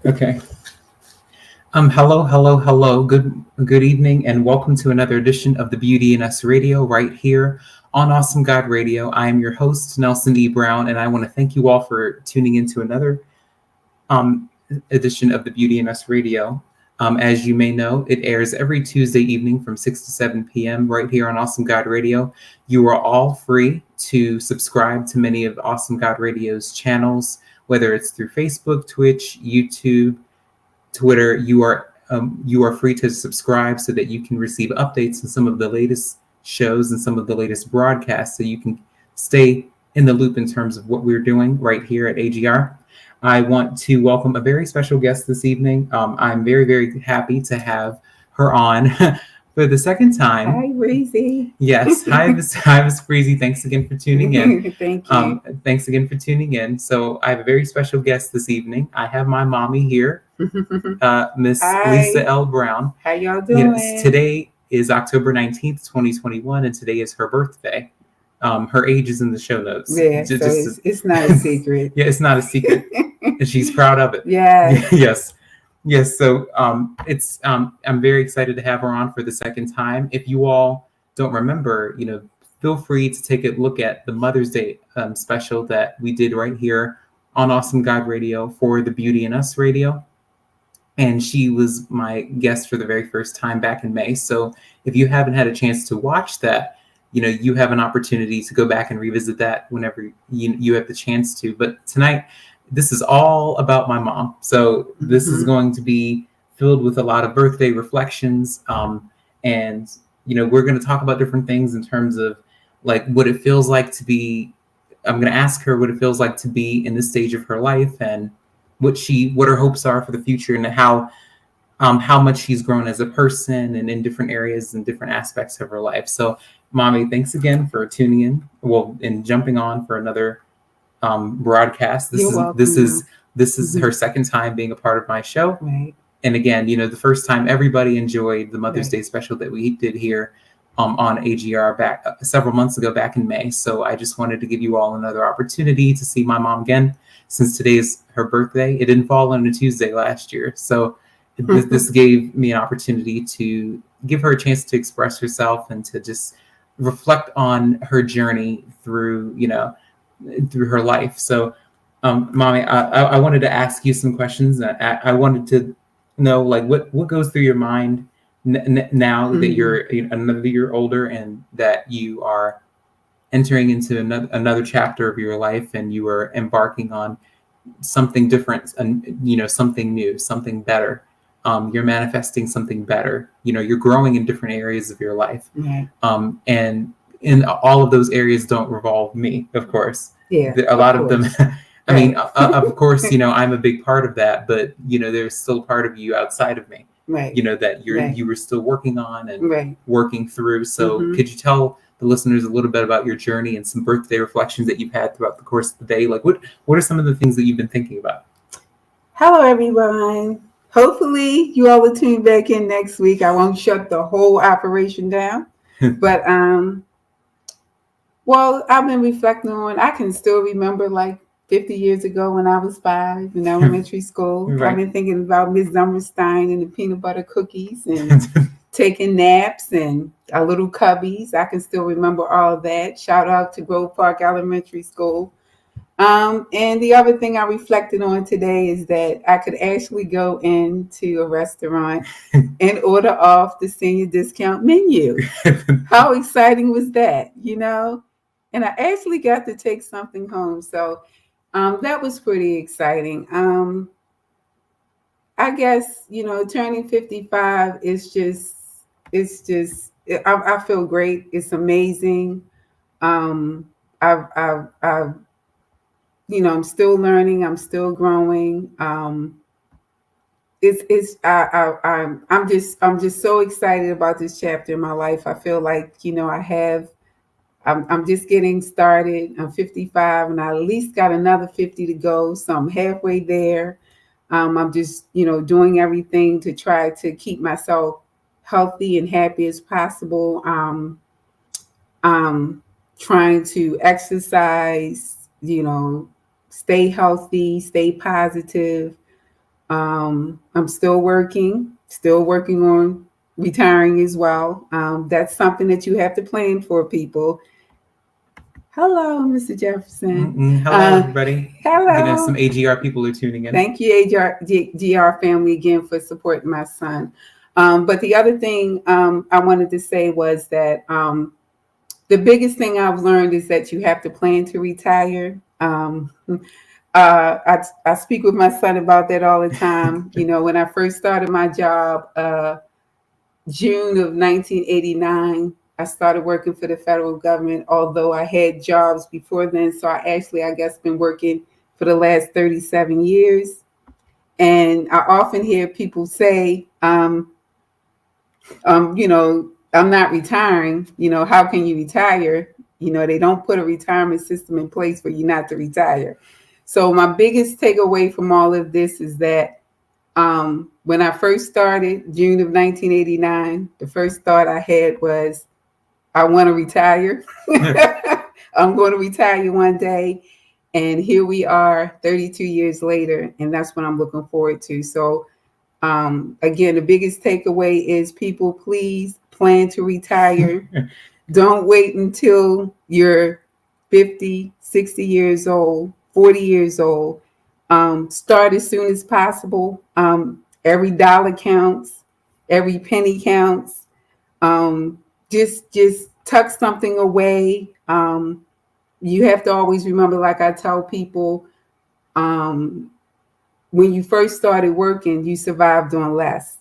Okay. Hello. Good evening, and welcome to another edition of the Beauty in Us Radio, right here on Awesome God Radio. I am your host, Nelson E. Brown, and I want to thank you all for tuning into another edition of the Beauty in Us Radio. As you may know, it airs every Tuesday evening from 6 to 7 p.m. right here on Awesome God Radio. You are all free to subscribe to many of Awesome God Radio's channels, whether it's through Facebook, Twitch, YouTube, Twitter. You are free to subscribe so that you can receive updates on some of the latest shows and some of the latest broadcasts, so you can stay in the loop in terms of what we're doing right here at AGR. I want to welcome a very special guest this evening. I'm very, very happy to have her on for the second time. Hi, Breezy. Yes. Hi, Miss Breezy. Thanks again for tuning in. Thank you. Thanks again for tuning in. So I have a very special guest this evening. I have my mommy here, Miss Lisa L. Brown. How y'all doing? Yes, today is October 19th, 2021, and today is her birthday. Her age is in the show notes. Yeah, it's not a secret. Yeah, it's not a secret. And she's proud of it. Yeah. Yes. So I'm very excited to have her on for the second time. If you all don't remember, feel free to take a look at the Mother's Day special that we did right here on Awesome God Radio for the Beauty in Us Radio. And she was my guest for the very first time back in May. So if you haven't had a chance to watch that, you have an opportunity to go back and revisit that whenever you have the chance to. But tonight, this is all about my mom. So this is going to be filled with a lot of birthday reflections. And, we're going to talk about different things in terms of like what it feels like to be. I'm going to ask her what it feels like to be in this stage of her life, and what her hopes are for the future, and how much she's grown as a person and in different areas and different aspects of her life. So, Mommy, thanks again for tuning in. Well, and jumping on for another broadcast. This is her second time being a part of my show. Right. And again, the first time everybody enjoyed the Mother's Day special that we did here on AGR back several months ago, back in May. So I just wanted to give you all another opportunity to see my mom again, since today is her birthday. It didn't fall on a Tuesday last year. So this gave me an opportunity to give her a chance to express herself and to just reflect on her journey through her life. So, Mommy, I wanted to ask you some questions. I wanted to know, like, what goes through your mind now that you're another year older and that you are entering into another chapter of your life, and you are embarking on something different and something new, something better. You're manifesting something better. You're growing in different areas of your life. Right. And in all of those areas don't revolve me, of course. Yeah. A lot of them. I mean, of course, I'm a big part of that, but there's still part of you outside of me. Right. That you were still working on and working through. So could you tell the listeners a little bit about your journey and some birthday reflections that you've had throughout the course of the day? Like, what are some of the things that you've been thinking about? Hello, everyone. Hopefully you all will tune back in next week. I won't shut the whole operation down. But well, I've been reflecting on, I can still remember like 50 years ago when I was 5 in elementary school. Right. I've been thinking about Miss Zummerstein and the peanut butter cookies and taking naps and our little cubbies. I can still remember all that. Shout out to Grove Park Elementary School. And the other thing I reflected on today is that I could actually go into a restaurant and order off the senior discount menu. How exciting was that, And I actually got to take something home. So that was pretty exciting. I guess, turning 55 is I feel great. It's amazing. I've I'm still learning. I'm still growing. I'm just so excited about this chapter in my life. I feel like, I'm just getting started. I'm 55 and I at least got another 50 to go. So I'm halfway there. I'm just, doing everything to try to keep myself healthy and happy as possible. Trying to exercise, stay healthy, stay positive. I'm still working on retiring as well. That's something that you have to plan for, people. Hello, Mr. Jefferson. Hello, everybody. Hello. Some AGR people are tuning in. Thank you, GR family, again for supporting my son. But the other thing I wanted to say was that the biggest thing I've learned is that you have to plan to retire. I speak with my son about that all the time. When I first started my job, June of 1989, I started working for the federal government, although I had jobs before then. So I guess, been working for the last 37 years. And I often hear people say, I'm not retiring. How can you retire? They don't put a retirement system in place for you not to retire. So my biggest takeaway from all of this is that when I first started, June of 1989, the first thought I had was, I want to retire. I'm going to retire one day. And here we are 32 years later, and that's what I'm looking forward to. So again, the biggest takeaway is, people, please plan to retire. Don't wait until you're 50, 60 years old, 40 years old. Start as soon as possible. Every dollar counts. Every penny counts. Just tuck something away. You have to always remember, like I tell people, when you first started working, you survived on less.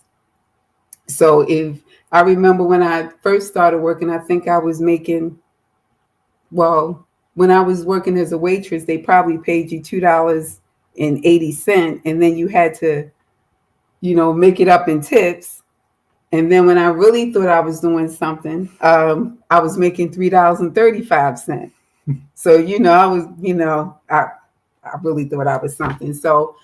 So if I remember when I first started working, I think I was making, when I was working as a waitress, they probably paid you $2.80, and then you had to, make it up in tips. And then when I really thought I was doing something, I was making $3.35. So, I really thought I was something. So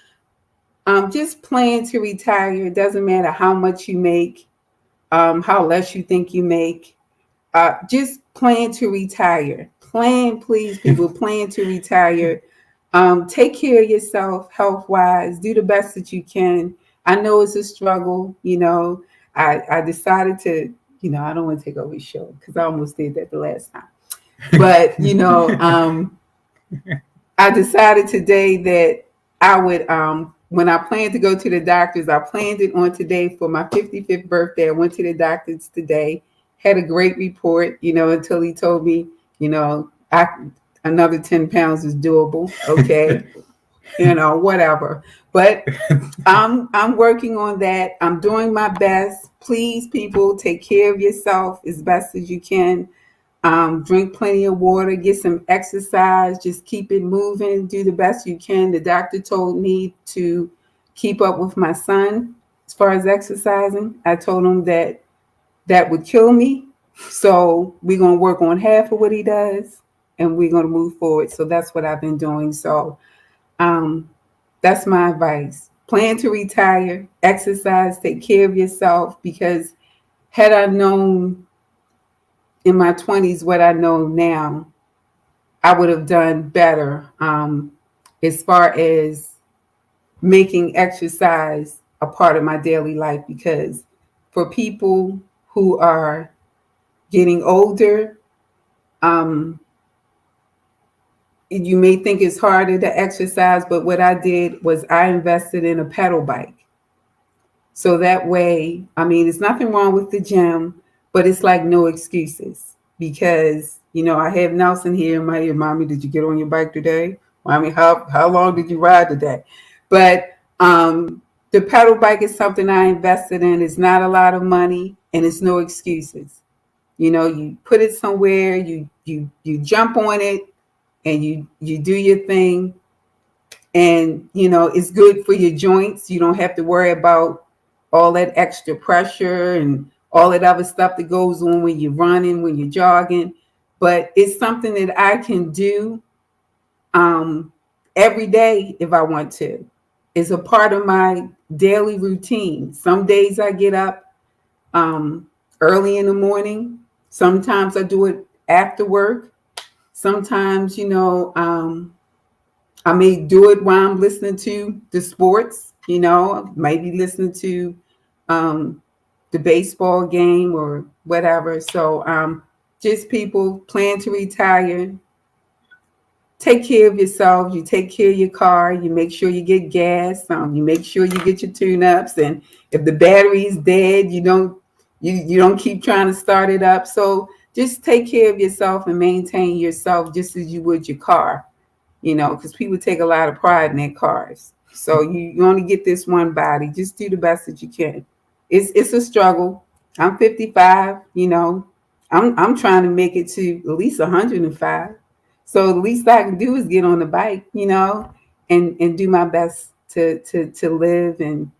just plan to retire. It doesn't matter how much you make, how less you think you make. Just plan to retire. Plan, please, people, plan to retire. Take care of yourself health-wise. Do the best that you can. I know it's a struggle. I decided to, I don't want to take over the show because I almost did that the last time. But, I decided today that I would, when I planned to go to the doctors, I planned it on today for my 55th birthday. I went to the doctors today, had a great report, until he told me, another 10 pounds is doable. Okay. Whatever. But I'm working on that. I'm doing my best. Please, people, take care of yourself as best as you can. Drink plenty of water, get some exercise, just keep it moving, do the best you can. The doctor told me to keep up with my son as far as exercising. I told him that would kill me. So we're going to work on half of what he does, and we're going to move forward. So that's what I've been doing. So that's my advice. Plan to retire, exercise, take care of yourself, because had I known in my 20s what I know now, I would have done better as far as making exercise a part of my daily life. Because for people who are getting older, you may think it's harder to exercise, but what I did was I invested in a pedal bike. So that way, there's nothing wrong with the gym, but it's like no excuses, because, I have Nelson here in my ear. Mommy, did you get on your bike today? Mommy, how long did you ride today? But the pedal bike is something I invested in. It's not a lot of money, and it's no excuses. You put it somewhere, you jump on it, and you do your thing. And, it's good for your joints. You don't have to worry about all that extra pressure and all that other stuff that goes on when you're running, when you're jogging. But it's something that I can do every day if I want to. It's a part of my daily routine. Some days I get up early in the morning. Sometimes I do it after work. Sometimes, I may do it while I'm listening to the sports, maybe listening to um, the baseball game or whatever. So just people plan to retire. Take care of yourself. You take care of your car. You make sure you get gas. You make sure you get your tune-ups. And if the battery's dead, you don't keep trying to start it up. So just take care of yourself and maintain yourself just as you would your car. Because people take a lot of pride in their cars. So you only get this one body. Just do the best that you can. It's a struggle. I'm 55. I'm trying to make it to at least 105. So the least I can do is get on the bike, and do my best to live and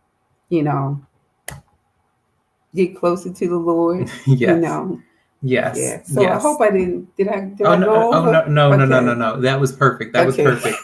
get closer to the Lord. Yes. Yes. Yeah. So Yes. I hope I didn't. Did I Oh, go over? no, Okay. no. That was perfect. That was Okay. perfect.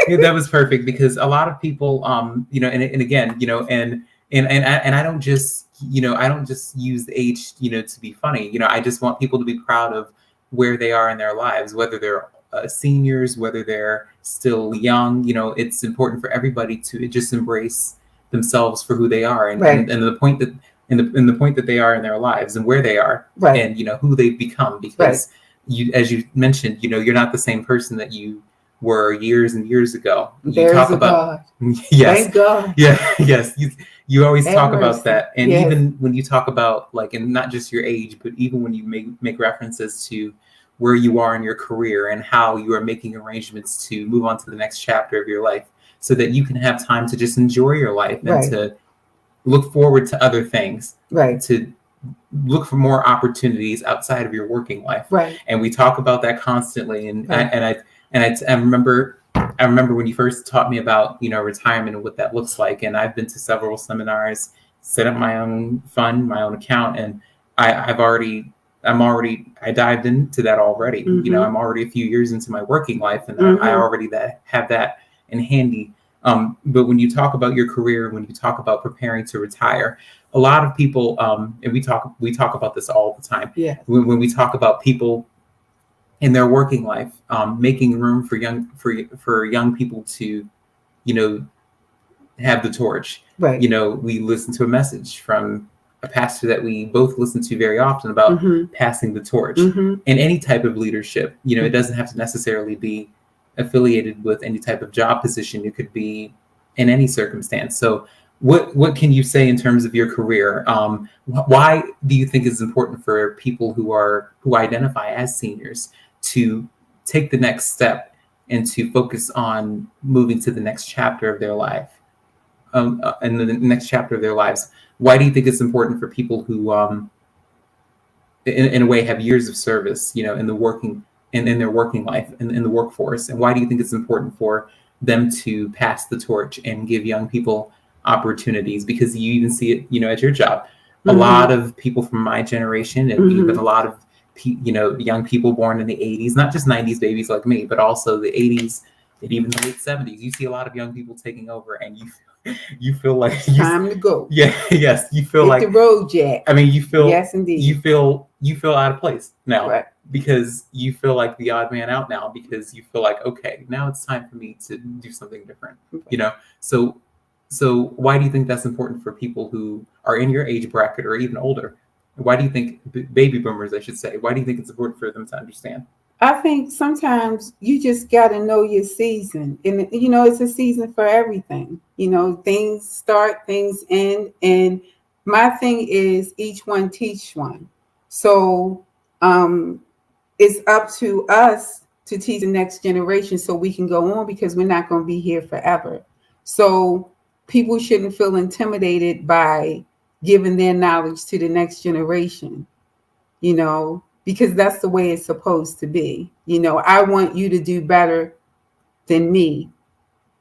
Yeah, that was perfect because a lot of people, and again, and I don't just, I don't just use the age, to be funny. I just want people to be proud of where they are in their lives, whether they're seniors, whether they're still young. It's important for everybody to just embrace themselves for who they are, and Right. and the point that and the point that they are in their lives and where they are, Right. and who they've become, because as you mentioned, you're not the same person that you were years and years ago. You talk about yes, thank God. yeah, yes. You always Have talk mercy. about that, and Yes. even when you talk about and not just your age, but even when you make references to where you are in your career and how you are making arrangements to move on to the next chapter of your life, so that you can have time to just enjoy your life and Right. to look forward to other things, Right. to look for more opportunities outside of your working life. Right. And we talk about that constantly. And Right. I remember when you first taught me about retirement and what that looks like. And I've been to several seminars, set up my own fund, my own account, and I dived into that already. Mhm. I'm already a few years into my working life, and Mhm. I already have that in handy. But when you talk about your career, when you talk about preparing to retire, a lot of people, and we talk about this all the time. Yeah. When we talk about people in their working life, making room for young people to, have the torch. Right. We listen to a message from a pastor that we both listen to very often about passing the torch in any type of leadership. It doesn't have to necessarily be affiliated with any type of job position. It could be in any circumstance. So what can you say in terms of your career? Why do you think it's important for people who identify as seniors to take the next step and to focus on moving to the next chapter of their life? And the next chapter of their lives. Why do you think it's important for people who, in a way, have years of service, in the working in their working life in the workforce? And why do you think it's important for them to pass the torch and give young people opportunities? Because you even see it, at your job. A lot of people from my generation, and even a lot of young people born in the 80s, not just 90s babies like me, but also the 80s and even the late 70s. You see a lot of young people taking over, and you feel like time to go. Yeah, yes, you feel Hit like the road, Jack. I mean, you feel yes, indeed. You feel out of place now, right. Because you feel like the odd man out now, because you feel like, okay, now it's time for me to do something different. Right. So why do you think that's important for people who are in your age bracket or even older? Why do you think baby boomers, I should say, why do you think it's important for them to understand? I think sometimes you just got to know your season, and it's a season for everything. Things start, things end, and my thing is each one teach one. So it's up to us to teach the next generation so we can go on, because we're not going to be here forever. So people shouldn't feel intimidated by giving their knowledge to the next generation. Because that's the way it's supposed to be. I want you to do better than me.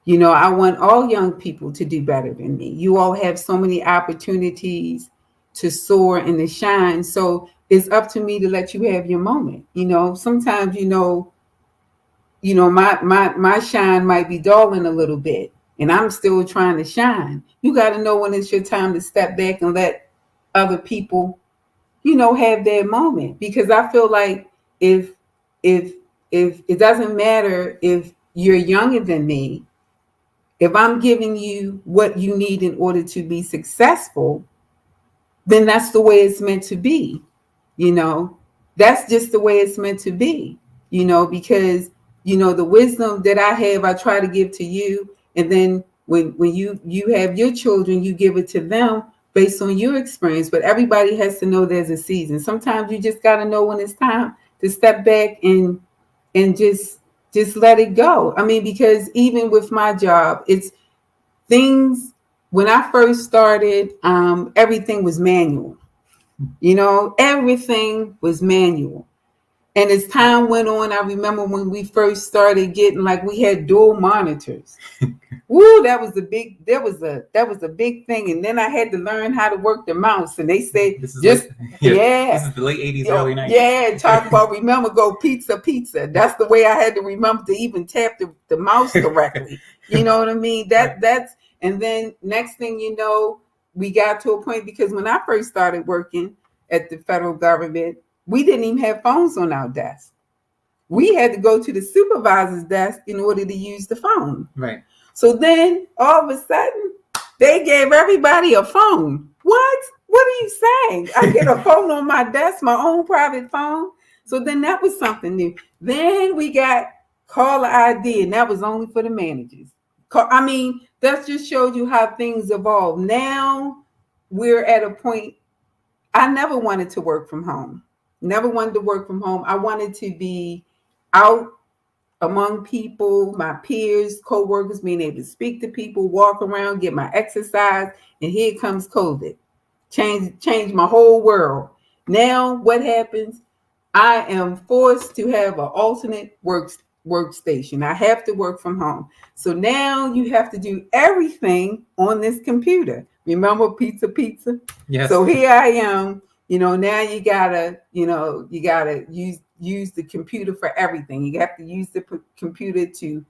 I want all young people to do better than me. You all have so many opportunities to soar and to shine. So it's up to me to let you have your moment. Sometimes, my shine might be dulling a little bit, and I'm still trying to shine. You got to know when it's your time to step back and let other people have their moment, because I feel like if it doesn't matter if you're younger than me, if I'm giving you what you need in order to be successful, then that's the way it's meant to be. You know, that's just the way it's meant to be, because, the wisdom that I have, I try to give to you. And then when you have your children, you give it to them based on your experience. But everybody has to know there's a season. Sometimes you just got to know when it's time to step back and just let it go. I mean, because even with my job, it's things, when I first started, everything was manual. Everything was manual. And as time went on, I remember when we first started getting, like, we had dual monitors. Woo, that was a big thing. And then I had to learn how to work the mouse. And they said, This is just, this is the late 80s, early 90s. Yeah, talk about remember, go pizza. That's the way I had to remember to even tap the mouse correctly. You know what I mean? That's, and then next thing you know, we got to a point, because when I first started working at the federal government, we didn't even have phones on our desk. We had to go to the supervisor's desk in order to use the phone. Right. So then all of a sudden, they gave everybody a phone. What? What are you saying? I get a phone on my desk, my own private phone. So then that was something new. Then we got caller ID, and that was only for the managers. I mean, that just showed you how things evolve. Now we're at a point, I never wanted to work from home. Never wanted to work from home. I wanted to be out among people, my peers, co-workers, being able to speak to people, walk around, get my exercise, and here comes COVID. Change my whole world. Now what happens? I am forced to have an alternate workstation. I have to work from home. So now you have to do everything on this computer. Remember pizza? Yes. So here I am. Now you gotta use the computer for everything. You have to use the computer to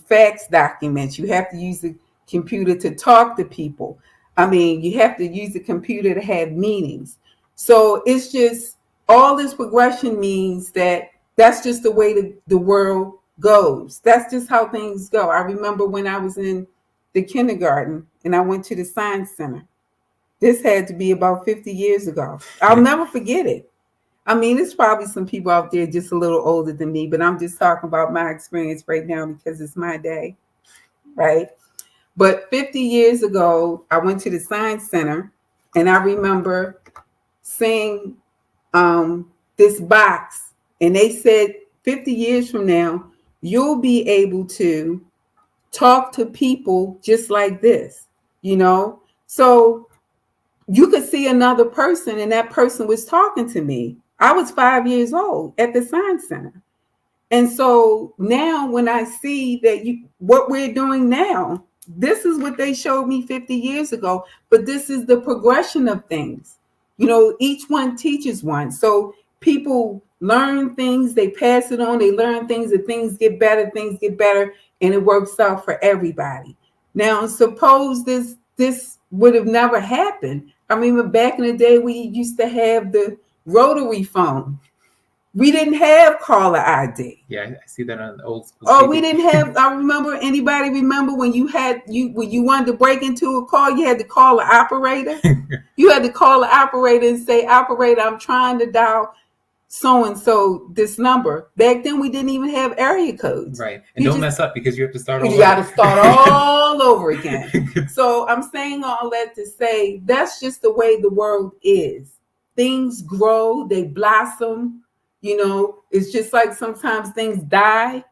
fax documents. You have to use the computer to talk to people. I mean, you have to use the computer to have meetings. So it's just, all this progression means that that's just the way the world goes. That's just how things go. I remember when I was in the kindergarten and I went to the science center. This had to be about 50 years ago. I'll never forget it. I mean, there's probably some people out there just a little older than me, but I'm just talking about my experience right now because it's my day, right? But 50 years ago, I went to the Science Center, and I remember seeing this box, and they said 50 years from now, you'll be able to talk to people just like this, So you could see another person, and that person was talking to me. I was 5 years old at the Science Center. And so now when I see that what we're doing now, this is what they showed me 50 years ago, but this is the progression of things. Each one teaches one. So people learn things, they pass it on, they learn things, and things get better, and it works out for everybody. Now, suppose this would have never happened. I remember back in the day, we used to have the rotary phone. We didn't have caller ID. Yeah, I see that on the old school. Oh, we didn't have. I remember. Anybody remember when you wanted to break into a call, you had to call the operator. You had to call the operator and say, "Operator, I'm trying to dial so and so this number." Back then, we didn't even have area codes. Right, and don't mess up because you have to start. You got to start all over again. So I'm saying all that to say that's just the way the world is. Things grow, they blossom. It's just like sometimes things die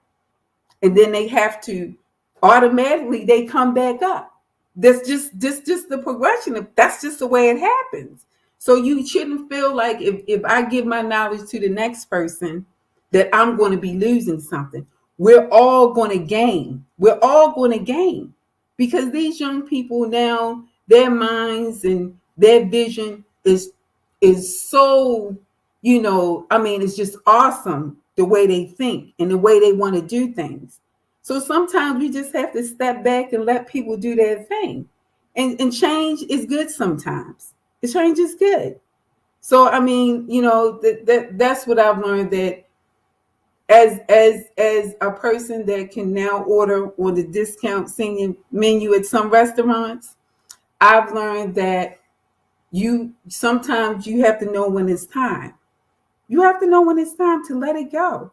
and then they have to automatically, they come back up. That's just the progression. That's just the way it happens. So you shouldn't feel like if I give my knowledge to the next person that I'm going to be losing something. We're all going to gain. We're all going to gain because these young people now, their minds and their vision is so, it's just awesome the way they think and the way they want to do things. So sometimes we just have to step back and let people do their thing. And change is good sometimes. Change is good. So, that's what I've learned, that as a person that can now order on the discount senior menu at some restaurants, I've learned that sometimes you have to know when it's time. You have to know when it's time to let it go,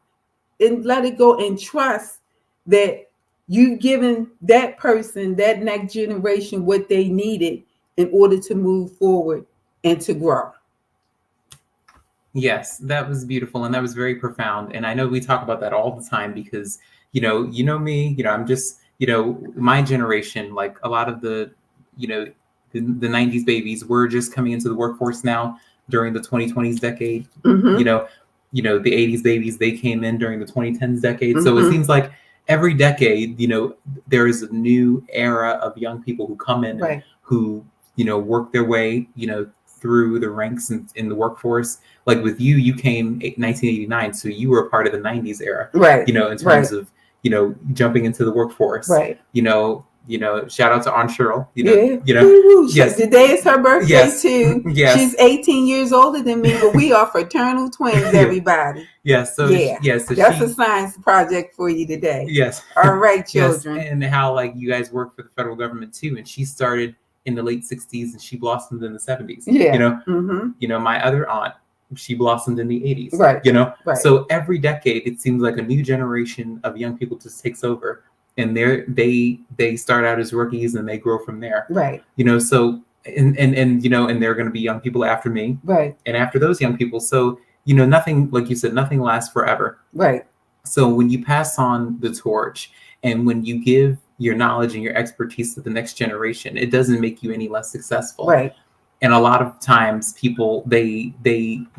and let it go, and trust that you've given that person, that next generation, what they needed in order to move forward and to grow. Yes, that was beautiful, and that was very profound. And I know we talk about that all the time because, you know me, I'm just, my generation, like a lot of the, the 90s babies, we're just coming into the workforce now during the 2020s decade. Mm-hmm. The 80s babies, they came in during the 2010s decade. Mm-hmm. So it seems like every decade, there is a new era of young people who come in, right, who, work their way, through the ranks in the workforce. Like with you came 1989, so you were a part of the 90s era, right, in terms of, jumping into the workforce, right. Shout out to Aunt Cheryl, Yes. Today is her birthday, yes, too. yes. She's 18 years older than me, but we are fraternal twins, everybody. Yes. So so that's a science project for you today. Yes. All right, children. Yes. And how like you guys work for the federal government too, and she started in the late 60s and she blossomed in the 70s. Yeah. My other aunt, she blossomed in the 80s. Right. Right. So every decade it seems like a new generation of young people just takes over, and they start out as rookies and they grow from there. Right. So and there are going to be young people after me. Right. And after those young people. So nothing, like you said, nothing lasts forever. Right. So when you pass on the torch and when you give your knowledge and your expertise to the next generation, it doesn't make you any less successful. Right. And a lot of times people, they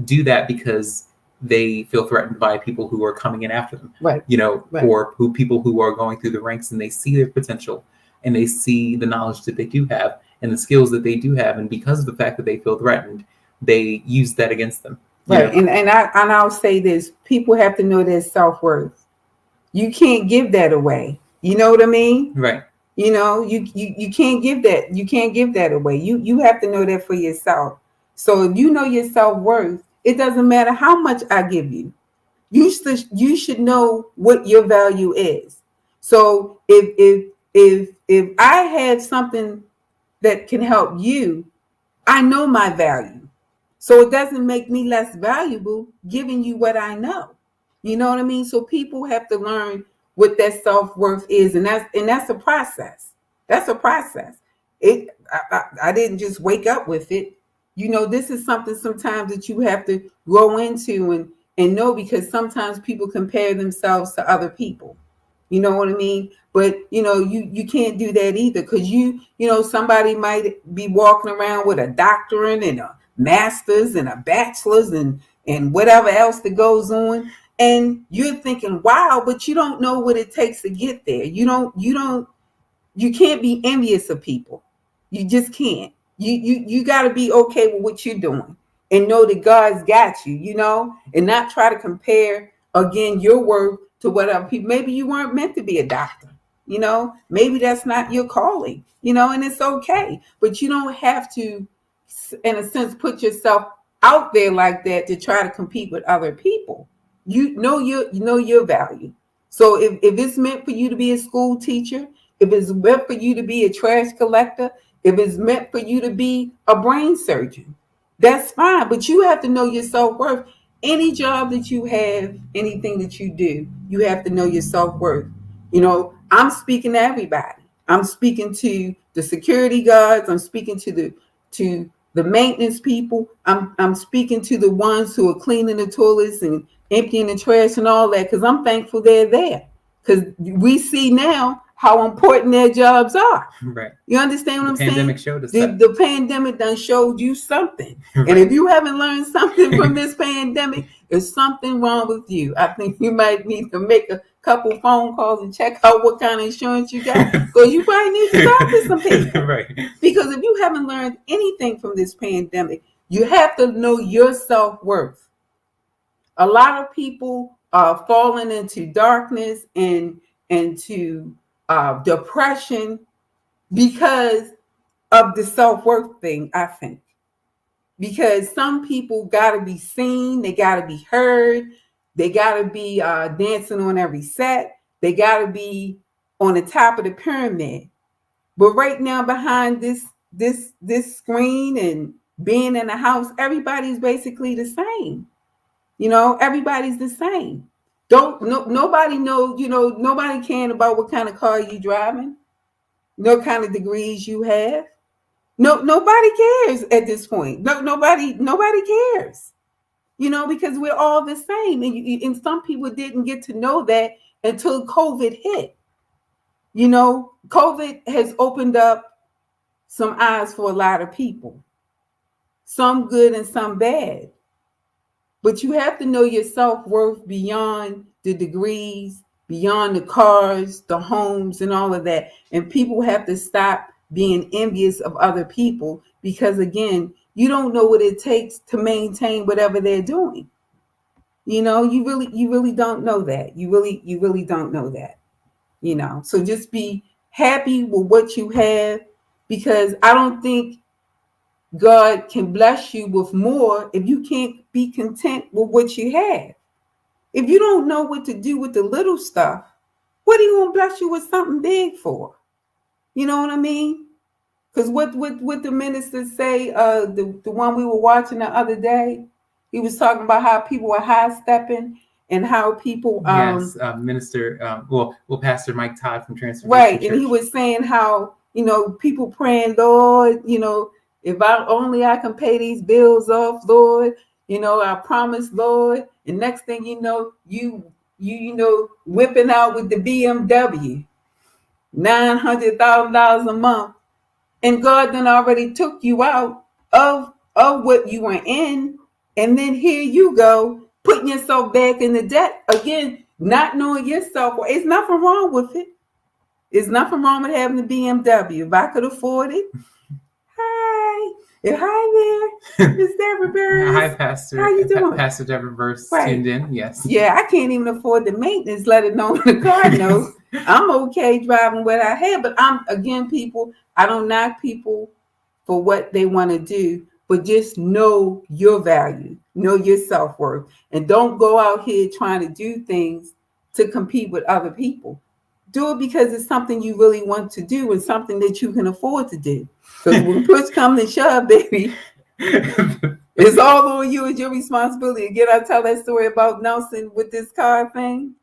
do that because they feel threatened by people who are coming in after them. Right. Right. Or people who are going through the ranks, and they see their potential and they see the knowledge that they do have and the skills that they do have. And because of the fact that they feel threatened, they use that against them. Right. And I'll say this, people have to know their self-worth. You can't give that away. You know what I mean? Right. You can't give that. You can't give that away. You have to know that for yourself. So if you know your self-worth, it doesn't matter how much I give you. You should know what your value is. So if I have something that can help you, I know my value. So it doesn't make me less valuable giving you what I know. You know what I mean? So people have to learn what that self-worth is, and that's a process. That's a process. I didn't just wake up with it. This is something sometimes that you have to grow into and know, because sometimes people compare themselves to other people. You know what I mean? But you can't do that either, because somebody might be walking around with a doctorate and a master's and a bachelor's and whatever else that goes on, and you're thinking, wow, but you don't know what it takes to get there. You can't be envious of people. You just can't. You got to be okay with what you're doing and know that God's got you, and not try to compare again your worth to what other people. Maybe you weren't meant to be a doctor, maybe that's not your calling, and it's okay. But you don't have to, in a sense, put yourself out there like that to try to compete with other people. You know your value. So if it's meant for you to be a school teacher, if it's meant for you to be a trash collector, if it's meant for you to be a brain surgeon, that's fine. But you have to know your self-worth. Any job that you have, anything that you do, you have to know your self-worth. I'm speaking to everybody. I'm speaking to the security guards. I'm speaking to the maintenance people. I'm speaking to the ones who are cleaning the toilets and emptying the trash and all that, because I'm thankful they're there, because we see now how important their jobs are. Right. You understand what I'm saying? The pandemic showed us the pandemic done showed you something. Right. And if you haven't learned something from this pandemic, there's something wrong with you. I think you might need to make a couple phone calls and check out what kind of insurance you got, because you probably need to talk to some people. Right. Because if you haven't learned anything from this pandemic, you have to know your self-worth. A lot of people are falling into darkness and into depression because of the self-worth thing, I think. Because some people got to be seen, they got to be heard, They got to be dancing on every set. They got to be on the top of the pyramid. But right now, behind this screen and being in the house, everybody's basically the same. Everybody's the same. Nobody knows. Nobody caring about what kind of car you driving, no kind of degrees you have. Nobody cares at this point. Nobody cares. Because we're all the same, and some people didn't get to know that until COVID hit. COVID has opened up some eyes for a lot of people, some good and some bad. But you have to know your self-worth beyond the degrees, beyond the cars, the homes, and all of that. And people have to stop being envious of other people, because again, you don't know what it takes to maintain whatever they're doing. You really don't know that. You really don't know that. So just be happy with what you have, because I don't think God can bless you with more if you can't be content with what you have. If you don't know what to do with the little stuff, what are you going to bless you with something big for? You know what I mean? Because what the minister say, the one we were watching the other day, he was talking about how people were high stepping and how people Minister Pastor Mike Todd from Transformation right, Church. And he was saying how people praying, Lord, if I can pay these bills off, Lord, I promise, Lord. And next thing you know, you whipping out with the BMW, $900,000 a month, and God then already took you out of what you were in, and then here you go putting yourself back in the debt again, not knowing yourself. It's nothing wrong with it. There's nothing wrong with having a BMW. If I could afford it. Hi there, Miss Deborah Burns. Hi, Pastor. How you doing? Pastor Deborah Burns tuned in. Yes. Yeah, I can't even afford the maintenance, let alone the car note. I'm okay driving what I have, but people, I don't knock people for what they want to do, but just know your value, know your self-worth, and don't go out here trying to do things to compete with other people. Do it because it's something you really want to do and something that you can afford to do. Because when push comes and shove, baby, it's all on you. It's your responsibility. Again, I tell that story about Nelson with this car thing.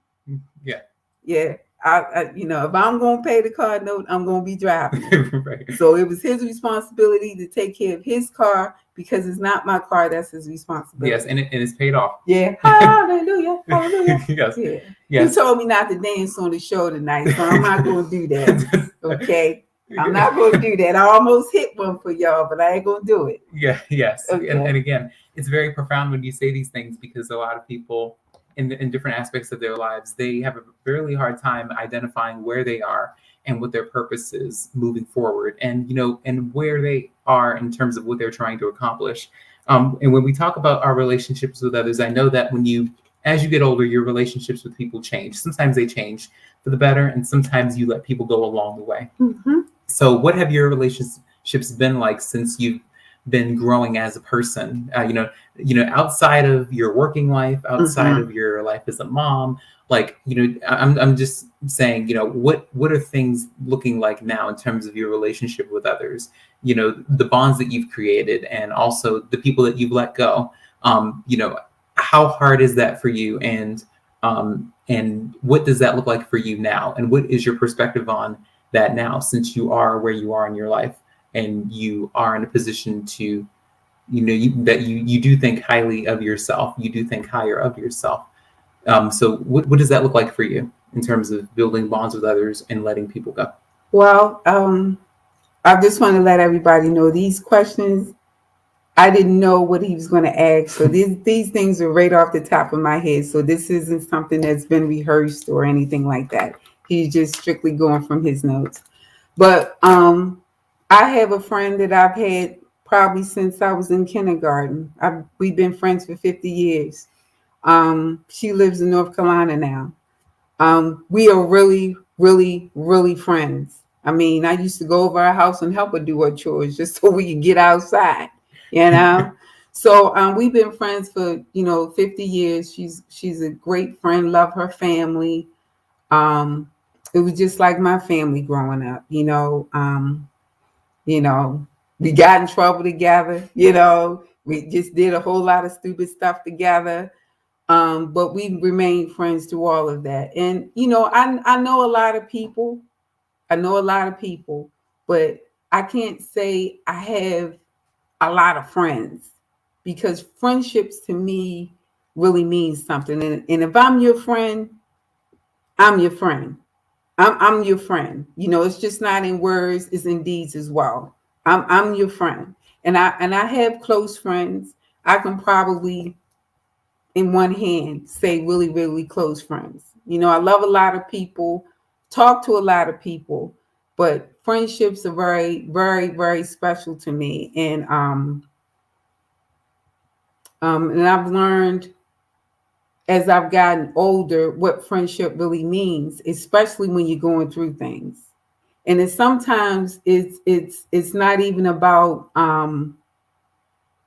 Yeah. Yeah. If I'm going to pay the car note, I'm going to be driving. Right. So it was his responsibility to take care of his car, because it's not my car. That's his responsibility. Yes, and it's paid off. Yeah. Hallelujah. Hallelujah. Yes. Yeah. Yes. He told me not to dance on the show tonight, so I'm not going to do that. Okay. I'm not going to do that. I almost hit one for y'all, but I ain't going to do it. Yeah. Yes. Okay. And again, it's very profound when you say these things, because a lot of people in different aspects of their lives, they have a really hard time identifying where they are and what their purpose is moving forward, and and where they are in terms of what they're trying to accomplish. And when we talk about our relationships with others, I know that as you get older, your relationships with people change. Sometimes they change for the better, and sometimes you let people go along the way. Mm-hmm. So what have your relationships been like since you've been growing as a person? Outside of your working life, outside of your life as a mom, I'm just saying, what are things looking like now in terms of your relationship with others? The bonds that you've created, and also the people that you've let go. How hard is that for you? And what does that look like for you now? And what is your perspective on that now, since you are where you are in your life and you are in a position to, you do think highly of yourself, you do think higher of yourself. So what does that look like for you in terms of building bonds with others and letting people go? Well, I just want to let everybody know these questions, I didn't know what he was going to ask. So these things are right off the top of my head. So this isn't something that's been rehearsed or anything like that. He's just strictly going from his notes. But I have a friend that I've had probably since I was in kindergarten. We've been friends for 50 years. She lives in North Carolina now. We are really, really, really friends. I mean, I used to go over her house and help her do her chores just so we could get outside, So we've been friends for 50 years. She's a great friend. Love her family. Um, it was just like my family growing up. You know, we got in trouble together. We just did a whole lot of stupid stuff together. But we remained friends through all of that. And I know a lot of people. I know a lot of people, but I can't say I have a lot of friends, because friendships to me really means something. And if I'm your friend, I'm your friend. I'm your friend. It's just not in words, it's in deeds as well. I'm your friend. And I have close friends. I can probably in one hand say really, really close friends. I love a lot of people, talk to a lot of people, but friendships are very, very, very special to me. And I've learned as I've gotten older what friendship really means, especially when you're going through things. And sometimes it's not even about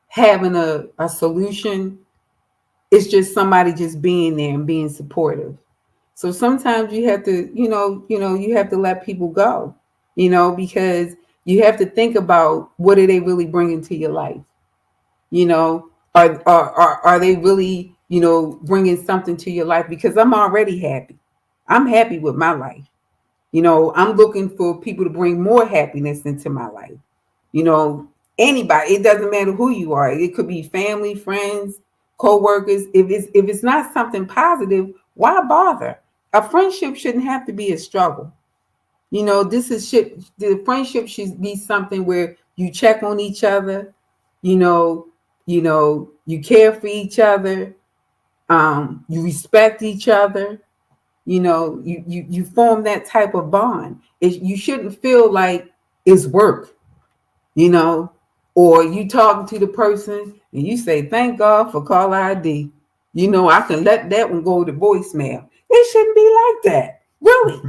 having a solution. It's just somebody just being there and being supportive. So sometimes you have to, you have to let people go, because you have to think about what are they really bringing to your life. Are they really, bringing something to your life? Because I'm already happy. I'm happy with my life. I'm looking for people to bring more happiness into my life. You know, Anybody, it doesn't matter who you are. It could be family, friends, co-workers. If it's not something positive, why bother? A friendship shouldn't have to be a struggle. The friendship should be something where you check on each other, you know, you care for each other, you respect each other, you form that type of bond. You shouldn't feel like it's work, you know, or you talking to the person and you say, thank God for call ID. I can let that one go to voicemail. It shouldn't be like that. Really.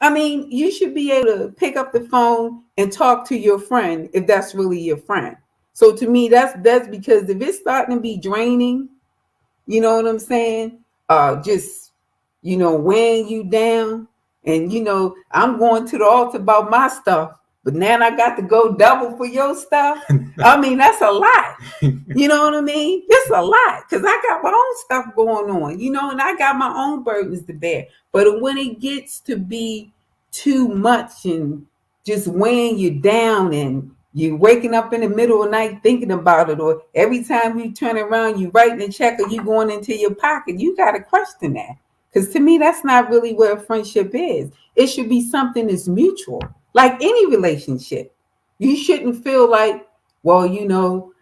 I mean, you should be able to pick up the phone and talk to your friend if that's really your friend. So to me, that's because if it's starting to be draining, you know what I'm saying? Just weighing you down, and I'm going to the altar about my stuff, but now I got to go double for your stuff. I mean, that's a lot. You know what I mean? It's a lot because I got my own stuff going on, and I got my own burdens to bear. But when it gets to be too much and just weighing you down, and you waking up in the middle of the night thinking about it, or every time you turn around, you writing a check or you going into your pocket, you got to question that. Because to me, that's not really what a friendship is. It should be something that's mutual, like any relationship. You shouldn't feel like, well, I'm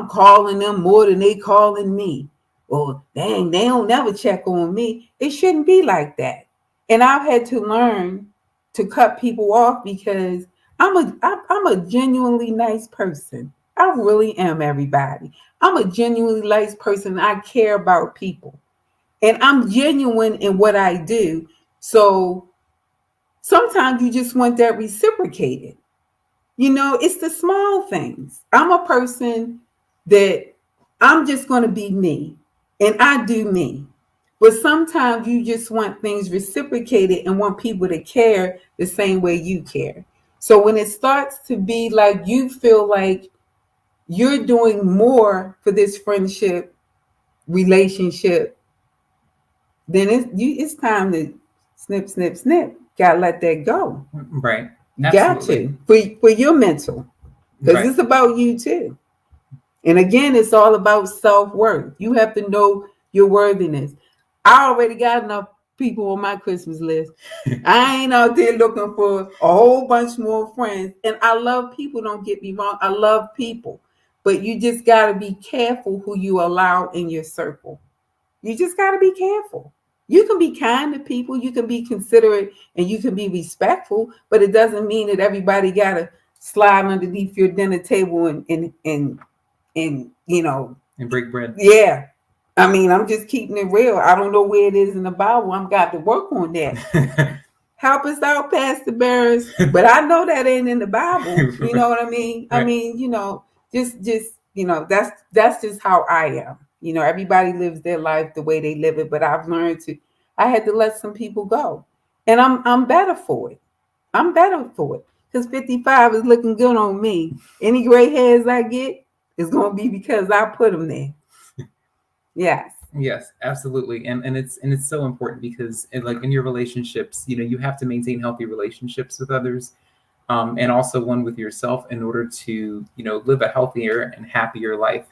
calling them more than they calling me. Or dang, they don't never check on me. It shouldn't be like that. And I've had to learn to cut people off because I'm a genuinely nice person. I really am, everybody. I'm a genuinely nice person. I care about people. And I'm genuine in what I do. So sometimes you just want that reciprocated. It's the small things. I'm a person that I'm just going to be me, and I do me. But sometimes you just want things reciprocated and want people to care the same way you care. So when it starts to be like you feel like you're doing more for this friendship, relationship, then it's time to snip, snip, snip. Gotta let that go. Right. Got to for your mental, because it's about you too. And again, it's all about self-worth. You have to know your worthiness. I already got enough people on my Christmas list. I ain't out there looking for a whole bunch more friends. And I love people, don't get me wrong. I love people. But you just got to be careful who you allow in your circle. You just got to be careful. You can be kind to people, you can be considerate, and you can be respectful, but it doesn't mean that everybody got to slide underneath your dinner table and break bread. Yeah. I mean, I'm just keeping it real. I don't know where it is in the Bible. I'm got to work on that. Help us out, Pastor Barris. But I know that ain't in the Bible. You know what I mean? Right. I mean, just that's just how I am. Everybody lives their life the way they live it, but I had to let some people go, and I'm better for it. I'm better for it because 55 is looking good on me. Any gray hairs I get is going to be because I put them there. Yes. Yes, absolutely. And it's so important because like in your relationships, you have to maintain healthy relationships with others, and also one with yourself in order to, live a healthier and happier life.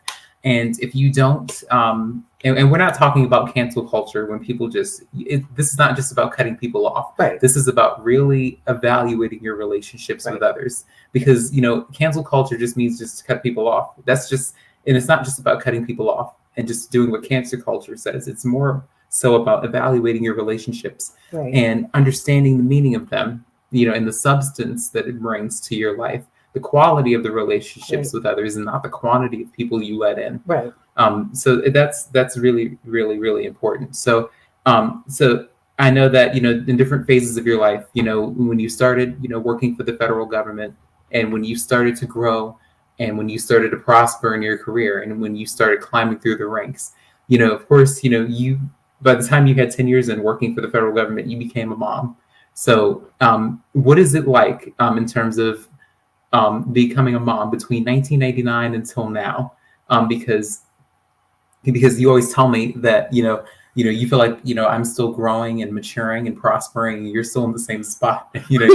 And if you don't, and we're not talking about cancel culture when people this is not just about cutting people off. Right. This is about really evaluating your relationships with others, because, cancel culture just means just to cut people off. And it's not just about cutting people off and just doing what cancel culture says. It's more so about evaluating your relationships and understanding the meaning of them, and the substance that it brings to your life, the quality of the relationships with others, and not the quantity of people you let in. Right. So that's really, really, really important. So I know that, in different phases of your life, when you started, working for the federal government, and when you started to grow, and when you started to prosper in your career, and when you started climbing through the ranks, of course, you, by the time you had 10 years in working for the federal government, you became a mom. So what is it like in terms of becoming a mom between 1999 until now? Because you always tell me that, you feel like, I'm still growing and maturing and prospering, and you're still in the same spot. You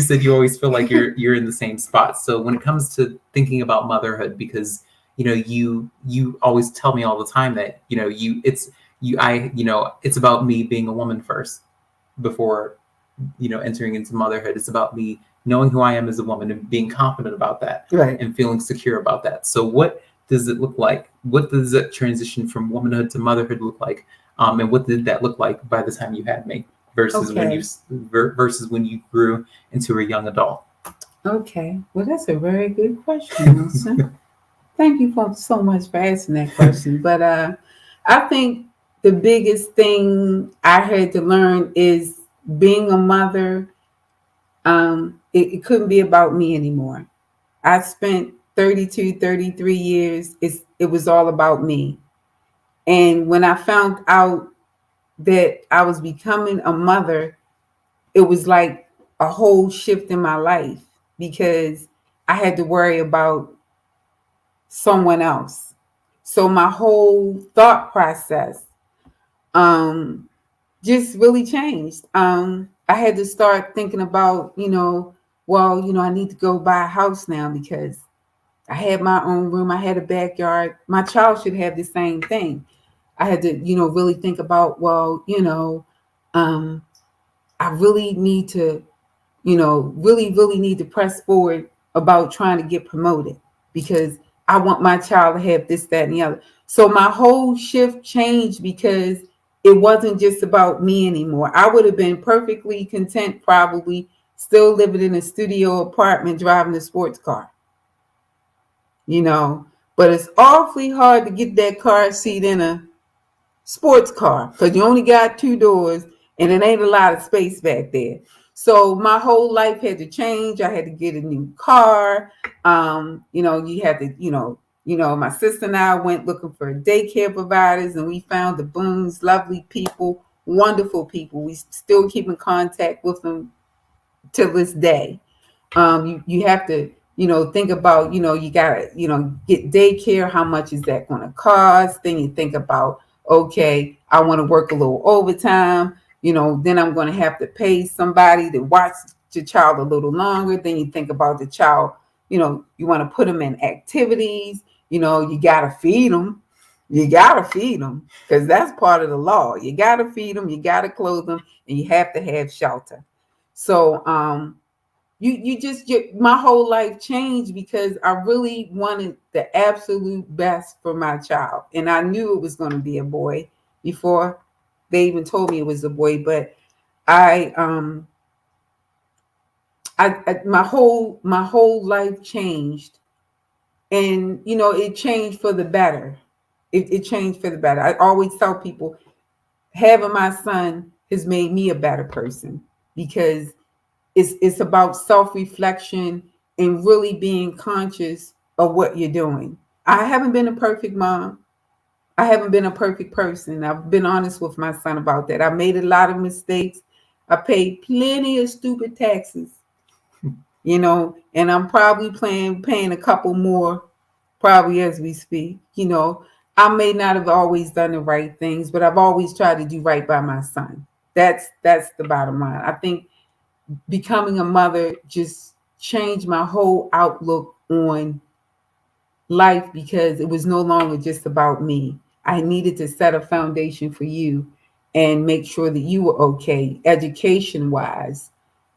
said you always feel like you're in the same spot. So when it comes to thinking about motherhood, because, you always tell me all the time that, it's about me being a woman first before, entering into motherhood. It's about me knowing who I am as a woman and being confident about that, and feeling secure about that. So what does it look like? What does that transition from womanhood to motherhood look like? And what did that look like by the time you had me versus when you grew into a young adult? Okay. Well, that's a very good question, Wilson. Thank you so much for asking that question. But I think the biggest thing I had to learn is being a mother. It couldn't be about me anymore. I spent 32, 33 years. It was all about me. And when I found out that I was becoming a mother, it was like a whole shift in my life, because I had to worry about someone else. So my whole thought process just really changed. I had to start thinking about, I need to go buy a house now because I had my own room. I had a backyard. My child should have the same thing. I had to, really think about, I really need to, really need to press forward about trying to get promoted, because I want my child to have this, that, and the other. So my whole shift changed because it wasn't just about me anymore. I would have been perfectly content, probably still living in a studio apartment, driving a sports car, but it's awfully hard to get that car seat in a sports car because you only got two doors and it ain't a lot of space back there. So my whole life had to change. I had to get a new car. You had to, my sister and I went looking for daycare providers, and we found the Boones, lovely people, wonderful people. We still keep in contact with them to this day. You have to, think about, you gotta, get daycare. How much is that going to cost? Then you think about, okay, I want to work a little overtime. Then I'm going to have to pay somebody to watch your child a little longer. Then you think about the child, you want to put them in activities. You got to feed them. You got to feed them because that's part of the law. You got to feed them. You got to clothe them, and you have to have shelter. So, my whole life changed because I really wanted the absolute best for my child. And I knew it was going to be a boy before they even told me it was a boy. But my whole life changed, and, it changed for the better. It changed for the better. I always tell people having my son has made me a better person, because it's about self-reflection and really being conscious of what you're doing. I haven't been a perfect mom. I haven't been a perfect person. I've been honest with my son about that. I made a lot of mistakes. I paid plenty of stupid taxes, and I'm probably paying a couple more probably as we speak. I may not have always done the right things, but I've always tried to do right by my son. That's the bottom line. I think becoming a mother just changed my whole outlook on life because it was no longer just about me. I needed to set a foundation for you and make sure that you were okay, education wise,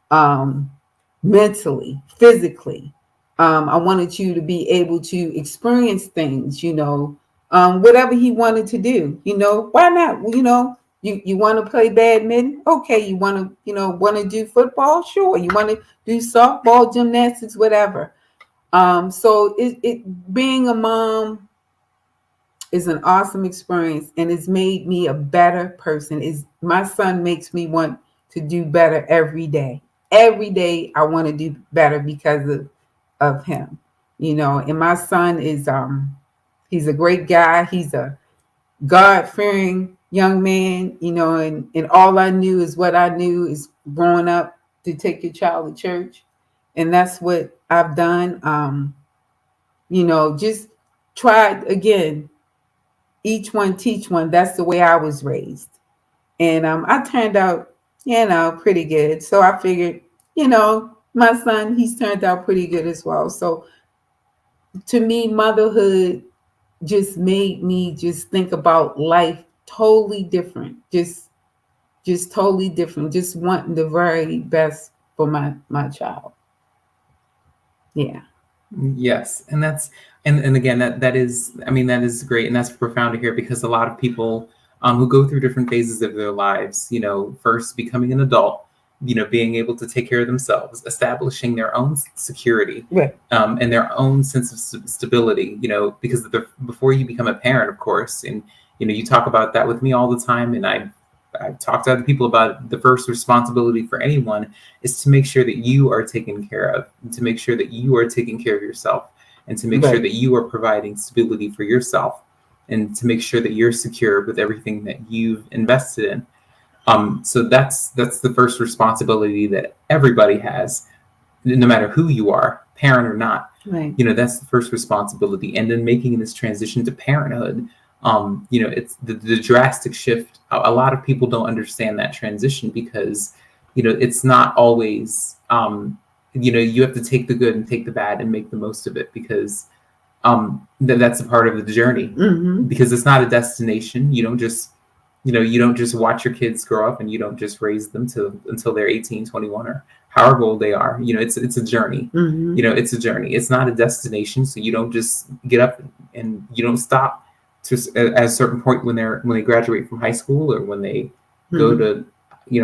um, mentally, physically. I wanted you to be able to experience things, whatever he wanted to do, why not? You want to play badminton? Okay. You want to, do football? Sure. You want to do softball, gymnastics, whatever. So it being a mom is an awesome experience, and it's made me a better person. Is my son makes me want to do better every day. Every day I want to do better because of him. And my son is he's a great guy. He's a God-fearing young man, and all I knew is what I knew is growing up to take your child to church. And that's what I've done. Just try again, each one teach one. That's the way I was raised. And I turned out, pretty good. So I figured, my son, he's turned out pretty good as well. So to me, motherhood just made me just think about life totally different. Just totally different. Just wanting the very best for my child. Yeah. Yes, and that's and again that is, I mean, that is great, and that's profound to hear, because a lot of people who go through different phases of their lives, first becoming an adult, being able to take care of themselves, establishing their own security, Right. And their own sense of stability, because before you become a parent, of course, and you talk about that with me all the time, and I've talked to other people about the first responsibility for anyone is to make sure that you are taken care of, and to make sure that you are taking care of yourself, and to make sure that you are providing stability for yourself, and to make sure that you're secure with everything that you've invested in. So that's the first responsibility that everybody has, no matter who you are, parent or not. Right. That's the first responsibility. And then making this transition to parenthood, it's the drastic shift. A lot of people don't understand that transition because, it's not always, you have to take the good and take the bad and make the most of it, because that's a part of the journey. Mm-hmm. Because it's not a destination. You don't just watch your kids grow up, and you don't just raise them until they're 18, 21, or however old they are. It's a journey. Mm-hmm. It's a journey. It's not a destination. So you don't just get up and you don't stop at a certain point when they graduate from high school, or when they go to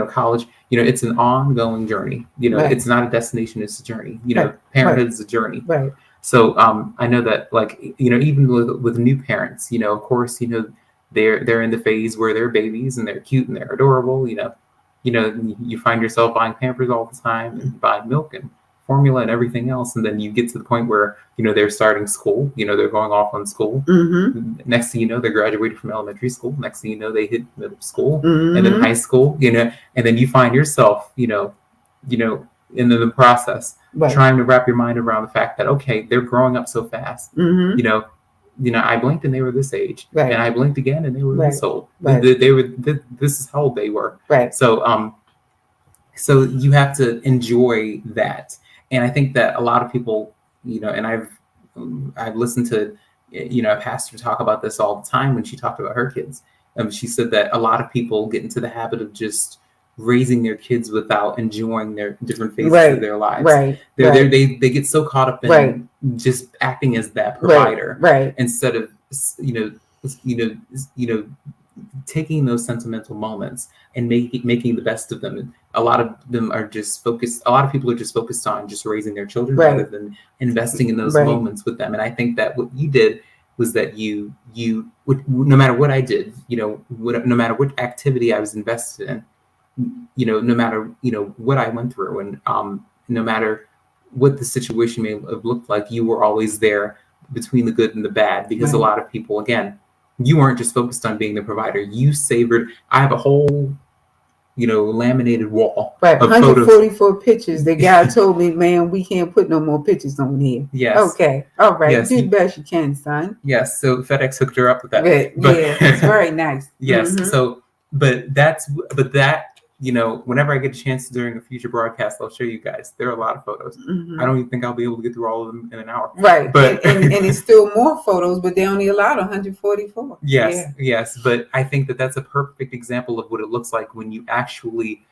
college. It's an ongoing journey. Right. It's not a destination, it's a journey. Right. Parenthood is a journey. Right. So I know that, like, even with new parents, of course, they're in the phase where they're babies and they're cute and they're adorable. You find yourself buying Pampers all the time, and buying milk and formula and everything else, and then you get to the point where they're starting school. They're going off on school. Mm-hmm. Next thing you know, they're graduating from elementary school. Next thing you know, they hit middle school, Mm-hmm. and then high school. And then you find yourself, in the process, Right. trying to wrap your mind around the fact that, okay, they're growing up so fast. Mm-hmm. I blinked and they were this age, Right. and I blinked again and they were this old. Right. They were this is how old they were. Right. So you have to enjoy that, and I think that a lot of people, and I've listened to a pastor talk about this all the time when she talked about her kids. She said that a lot of people get into the habit of just raising their kids without enjoying their different phases of their lives. Right. They get so caught up in just acting as that provider, Right. instead of taking those sentimental moments and making the best of them. And a lot of them are just focused. A lot of people are just focused on just raising their children rather than investing in those moments with them. And I think that what you did was that you no matter what I did, no matter what activity I was invested in, no matter what I went through, and no matter what the situation may have looked like, you were always there between the good and the bad, because a lot of people, again, you weren't just focused on being the provider. You savored. I have a whole, laminated wall of 144 photos. pictures. The guy told me, man, we can't put no more pictures on here. Yes. Okay. All right. Yes. Do the best you can, son. Yes. So FedEx hooked her up with that. But yeah, it's very nice. Yes. Mm-hmm. So, but that, whenever I get a chance during a future broadcast, I'll show you guys. There are a lot of photos. Mm-hmm. I don't even think I'll be able to get through all of them in an hour. Right. But and it's still more photos, but they only allowed 144. Yes. Yeah. Yes. But I think that that's a perfect example of what it looks like when you actually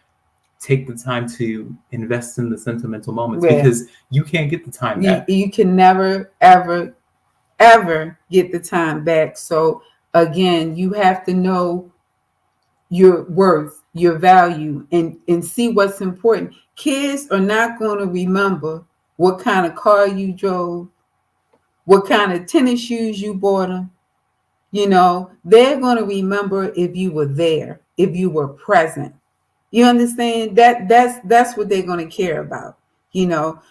take the time to invest in the sentimental moments, because you can't get the time back. You can never, ever, ever get the time back. So again, you have to know your worth, your value, and see what's important. Kids are not going to remember what kind of car you drove, what kind of tennis shoes you bought them. They're going to remember if you were there, if you were present. You understand? That's what they're going to care about.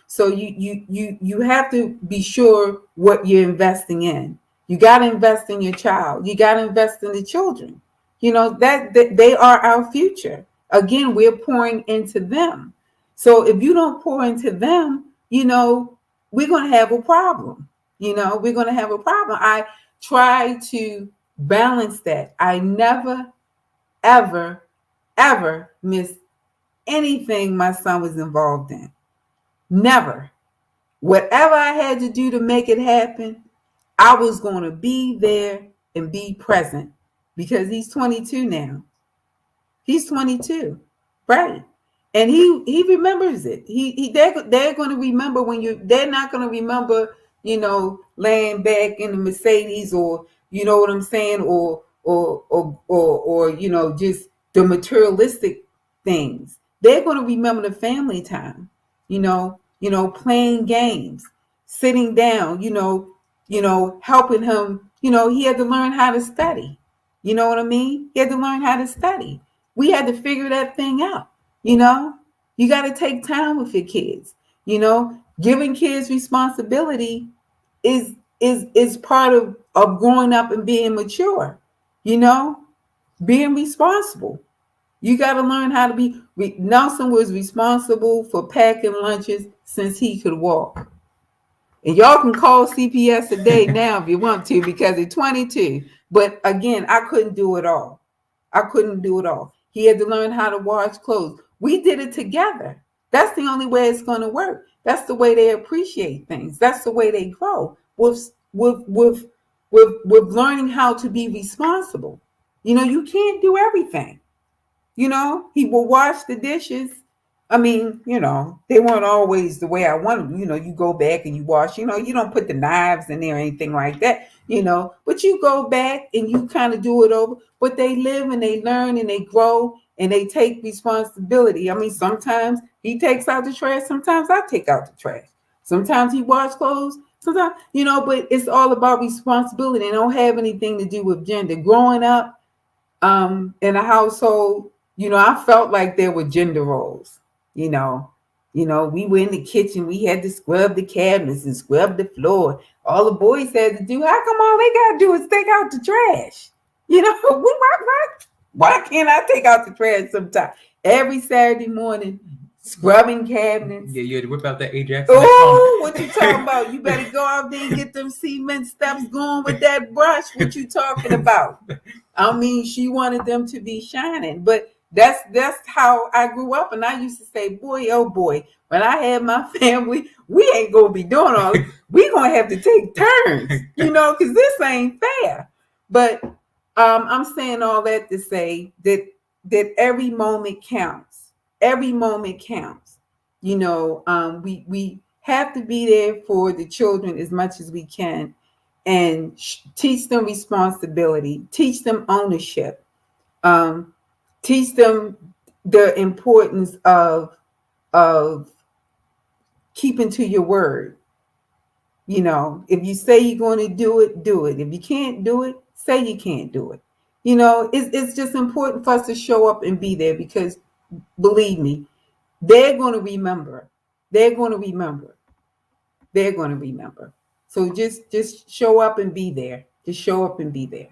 So you have to be sure what you're investing in. You got to invest in your child. You got to invest in the children. That they are our future. Again, we're pouring into them. So if you don't pour into them, we're going to have a problem. We're going to have a problem. I try to balance that. I never, ever, ever miss anything my son was involved in. Never. Whatever I had to do to make it happen, I was going to be there and be present, because he's 22 now. He's 22, right? And he remembers it. They're going to remember they're not going to remember, laying back in the Mercedes, or you know what I'm saying, or just the materialistic things. They're going to remember the family time, playing games, sitting down, helping him. He had to learn how to study. You know what I mean? He had to learn how to study. We had to figure that thing out. You got to take time with your kids. Giving kids responsibility is part of growing up and being mature. Being responsible. You got to learn how to be. Nelson was responsible for packing lunches since he could walk. And y'all can call CPS today now if you want to, because he's 22. But again, I couldn't do it all. He had to learn how to wash clothes. We did it together. That's the only way it's going to work. That's the way they appreciate things. That's the way they grow, with learning how to be responsible. You can't do everything. He will wash the dishes. I mean, they weren't always the way I wanted. You go back and you wash. You don't put the knives in there or anything like that. But you go back and you kind of do it over. But they live and they learn and they grow and they take responsibility. I mean, sometimes he takes out the trash. Sometimes I take out the trash. Sometimes he washes clothes. Sometimes, but it's all about responsibility. It don't have anything to do with gender. Growing up in a household, I felt like there were gender roles. We were in the kitchen. We had to scrub the cabinets and scrub the floor. All the boys had to do. How come all they got to do is take out the trash? Why can't I take out the trash sometimes? Every Saturday morning, scrubbing cabinets. Yeah, you had to whip out that Ajax. Oh, what you talking about? You better go out there and get them cement steps going with that brush. What you talking about? I mean, she wanted them to be shining, but that's how I grew up. And I used to say, boy, oh boy, when I had my family, we ain't gonna be doing all this. We gonna have to take turns, because this ain't fair. But I'm saying all that to say that every moment counts. Every moment counts. We have to be there for the children as much as we can, and teach them responsibility, teach them ownership, teach them the importance of keeping to your word. If you say you're going to do it, do it. If you can't do it, say you can't do it. It's just important for us to show up and be there, because believe me, they're going to remember. They're going to remember. So just show up and be there. Just show up and be there.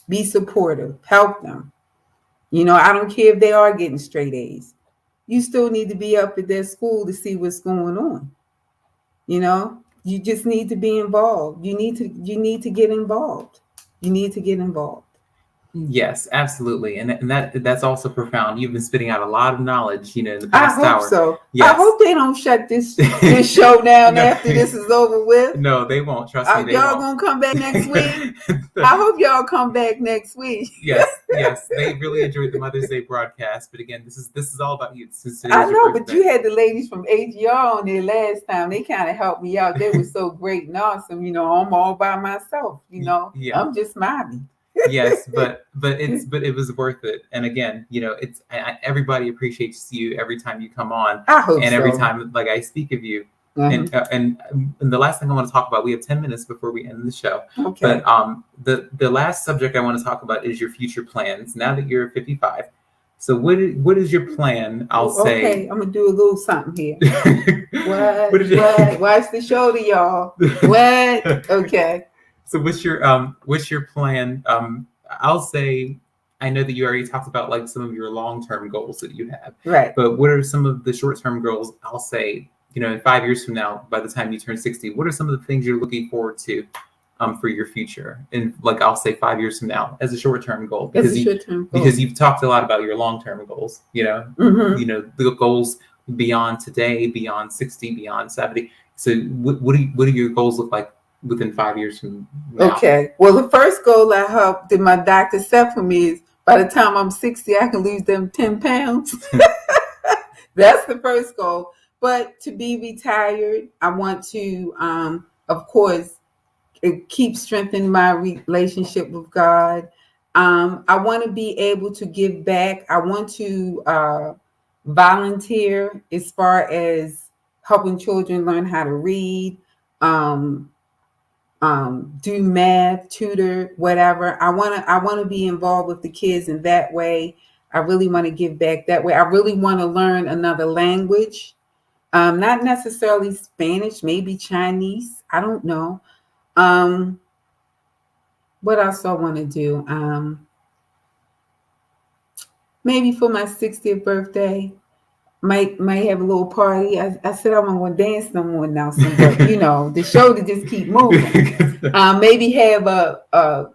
Be supportive. Help them. I don't care if they are getting straight A's. You still need to be up at their school to see what's going on. You just need to be involved. You need to get involved. You need to get involved. Yes, absolutely, and that's also profound. You've been spitting out a lot of knowledge, in the past hour. I hope so. Yes. I hope they don't shut this show down after this is over with. No, they won't. Trust me, they y'all won't. Gonna come back next week? I hope y'all come back next week. Yes. They really enjoyed the Mother's Day broadcast, but again, this is all about you. I know, but you had the ladies from AGR on there last time. They kind of helped me out. They were so great and awesome. I'm all by myself. Yeah. I'm just mommy. Yes, but it was worth it. And again, it's everybody appreciates you every time you come on. I hope and every time I speak of you. And the last thing I want to talk about, we have 10 minutes before we end the show. Okay. But the last subject I want to talk about is your future plans. Now that you're 55, so what is your plan? I'll say. Okay, I'm gonna do a little something here. What? Watch the show to y'all. What? Okay. So what's your plan? I'll say, I know that you already talked about some of your long-term goals that you have. Right. But what are some of the short-term goals? I'll say, in 5 years from now, by the time you turn 60, what are some of the things you're looking forward to for your future? And I'll say 5 years from now as a short-term goal. Because you've talked a lot about your long-term goals, the goals beyond today, beyond 60, beyond 70. So what do your goals look like within 5 years from now? Okay. Well, the first goal I hope that my doctor set for me is by the time I'm 60, I can lose them 10 pounds. That's the first goal. But to be retired, I want to, of course, keep strengthening my relationship with God. I want to be able to give back. I want to volunteer as far as helping children learn how to read, do math, tutor, whatever. I want to be involved with the kids in that way. I really want to give back that way. I really want to learn another language. Not necessarily Spanish, maybe Chinese. I don't know. What else I want to do? Maybe for my 60th birthday, might have a little party. I said I'm going to dance no more now, but the show to just keep moving. Maybe have a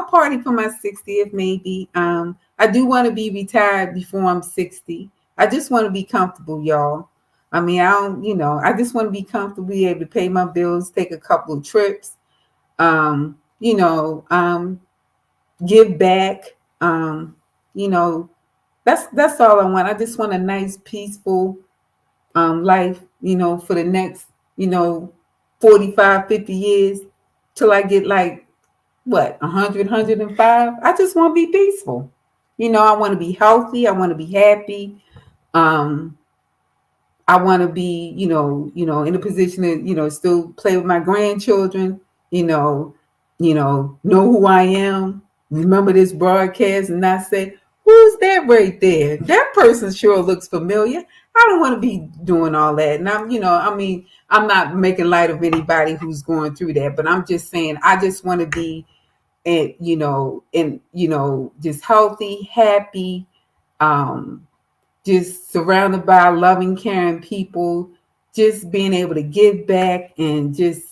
party for my 60th. Maybe. I do want to be retired before I'm 60. I just want to be comfortable, y'all. I mean, I just want to be comfortable, be able to pay my bills, take a couple of trips, give back, that's all I want. I just want a nice, peaceful life, for the next, 45, 50 years till I get 100, 105. I just want to be peaceful. I want to be healthy. I want to be happy. I want to be, in a position to, still play with my grandchildren, know who I am, remember this broadcast and not say, who's that right there? That person sure looks familiar. I don't want to be doing all that. And I'm not making light of anybody who's going through that, but I'm just saying, I just want to be, just healthy, happy, just surrounded by loving, caring people, just being able to give back and just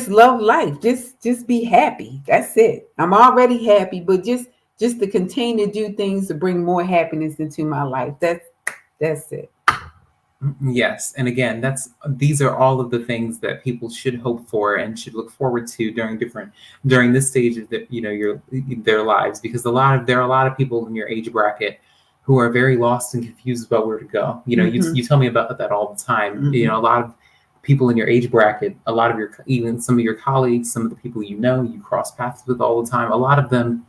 love life. Just be happy. That's it. I'm already happy, but just to continue to do things to bring more happiness into my life. That's it. Yes. And again, these are all of the things that people should hope for and should look forward to during this stage of their lives, because there are a lot of people in your age bracket who are very lost and confused about where to go. You tell me about that all the time. Mm-hmm. A lot of people in your age bracket, a lot of even some of your colleagues, some of the people you cross paths with all the time, a lot of them,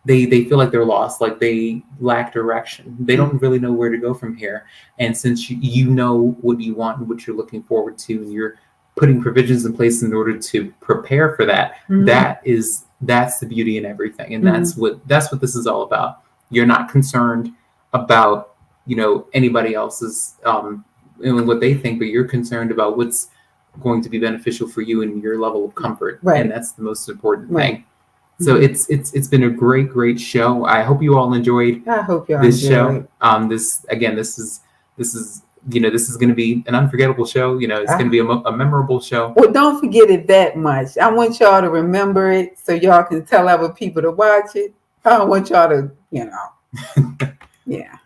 they feel like they're lost, like they lack direction. They don't really know where to go from here. And since you know what you want and what you're looking forward to, and you're putting provisions in place in order to prepare for that, mm-hmm. that's the beauty in everything. And mm-hmm. that's what this is all about. You're not concerned about, anybody else's and what they think, but you're concerned about going to be beneficial for you and your level of comfort. Right. And that's the most important Right. thing. So it's been a great show. I hope you all enjoyed I hope y'all this enjoyed. show. This is this is going to be an unforgettable show. It's going to be a memorable show. Well, don't forget it that much. I want y'all to remember it so y'all can tell other people to watch it. I don't want y'all to, yeah.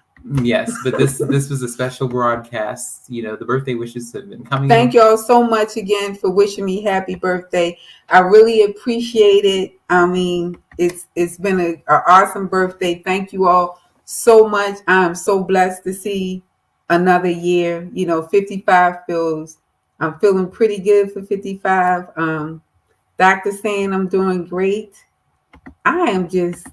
Yes, but this was a special broadcast. The birthday wishes have been coming. Thank y'all so much again for wishing me happy birthday. I really appreciate it. I mean, it's been an awesome birthday. Thank you all so much. I'm so blessed to see another year. 55 I'm feeling pretty good for 55. Doctor saying I'm doing great. I'm just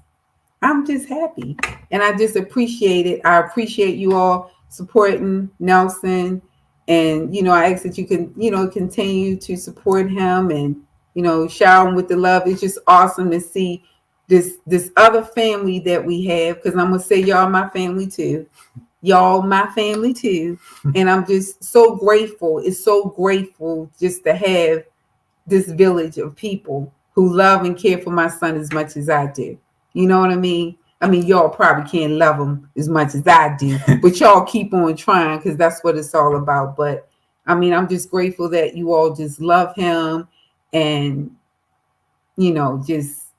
happy, and I just appreciate it. I appreciate you all supporting Nelson, and I ask that you can continue to support him and shower him with the love. It's just awesome to see this other family that we have, because I'm gonna say y'all my family too. Y'all my family too, and I'm just so grateful. It's so grateful just to have this village of people who love and care for my son as much as I do. You know what I mean? I mean, y'all probably can't love him as much as I do, but y'all keep on trying, because that's what it's all about. But I mean, I'm just grateful that you all just love him and,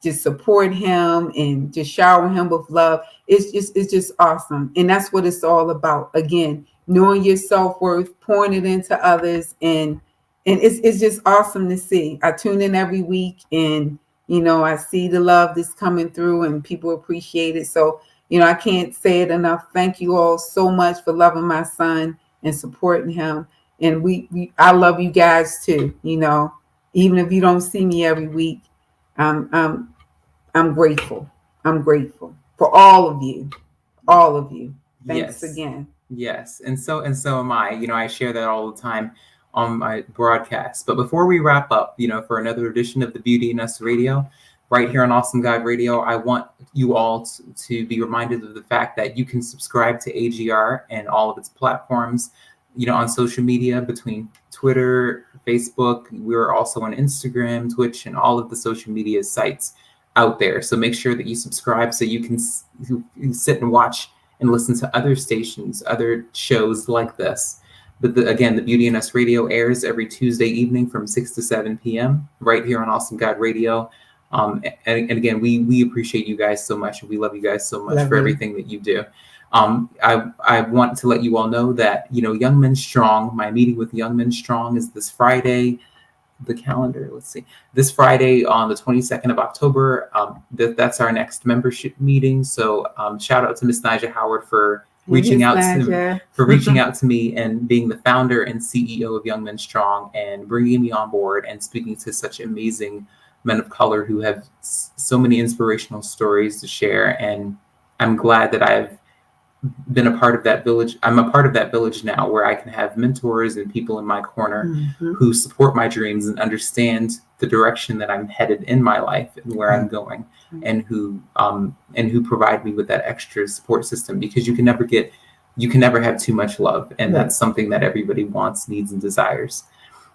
just support him and just shower him with love. It's just awesome. And that's what it's all about. Again, knowing your self-worth, pouring it into others. And it's just awesome to see. I tune in every week, and I see the love that's coming through, and people appreciate it. So, I can't say it enough. Thank you all so much for loving my son and supporting him. And I love you guys too. Even if you don't see me every week, I'm grateful. I'm grateful for all of you. All of you. Thanks again. Yes. And so am I. I share that all the time on my broadcast. But before we wrap up, for another edition of the Beauty in Us Radio, right here on Awesome God Radio, I want you all to be reminded of the fact that you can subscribe to AGR and all of its platforms, on social media, between Twitter, Facebook. We're also on Instagram, Twitch, and all of the social media sites out there. So make sure that you subscribe so you can sit and watch and listen to other stations, other shows like this. But again, the Beauty in Us Radio airs every Tuesday evening from 6 to 7 p.m. right here on Awesome God Radio. And again, we appreciate you guys so much, and we love you guys so much for everything that you do. I want to let you all know that, Young Men Strong, my meeting with Young Men Strong is this Friday. The calendar, let's see, this Friday on the 22nd of October. That's our next membership meeting. So shout out to Miss Nyjah Howard for reaching out to me and being the founder and CEO of Young Men Strong and bringing me on board and speaking to such amazing men of color who have so many inspirational stories to share. And I'm glad that I've been a part of that village. I'm a part of that village now, where I can have mentors and people in my corner who support my dreams and understand the direction that I'm headed in my life and where I'm going, and who provide me with that extra support system, because you can never have too much love. And that's something that everybody wants, needs, and desires.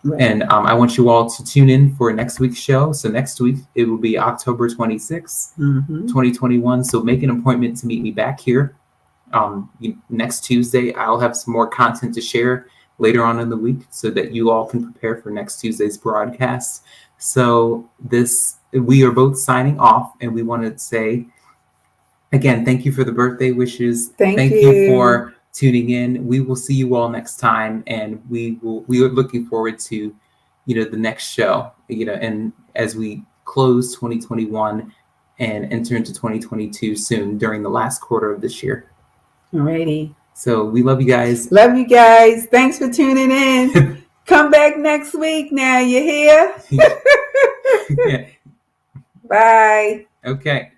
Right. And I want you all to tune in for next week's show. So next week, it will be October 26th, 2021. So make an appointment to meet me back here. Next Tuesday, I'll have some more content to share later on in the week so that you all can prepare for next Tuesday's broadcast. So we are both signing off, and we want to say again, thank you for the birthday wishes. Thank you for tuning in. We will see you all next time, and we are looking forward to, the next show, and as we close 2021 and enter into 2022 soon during the last quarter of this year. Alrighty. So we love you guys. Love you guys. Thanks for tuning in. Come back next week now. You hear? Yeah. Bye. Okay.